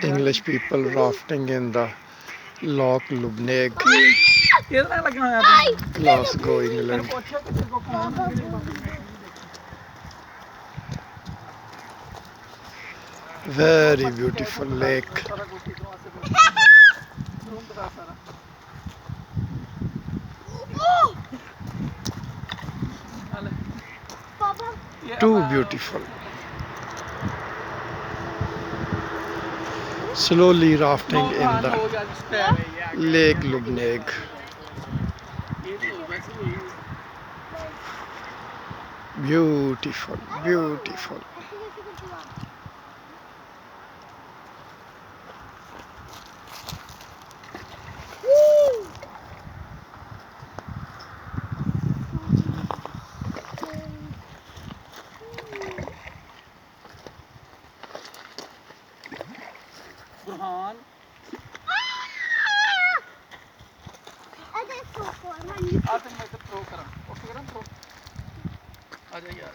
English people rafting in the Loch Lubnaig, Glasgow, England. Very beautiful lake. Too beautiful. Slowly rafting in the Lake Lubnaig. Beautiful, beautiful. Burhan. Artık ben de pro karam. O karam pro. आ जाइए।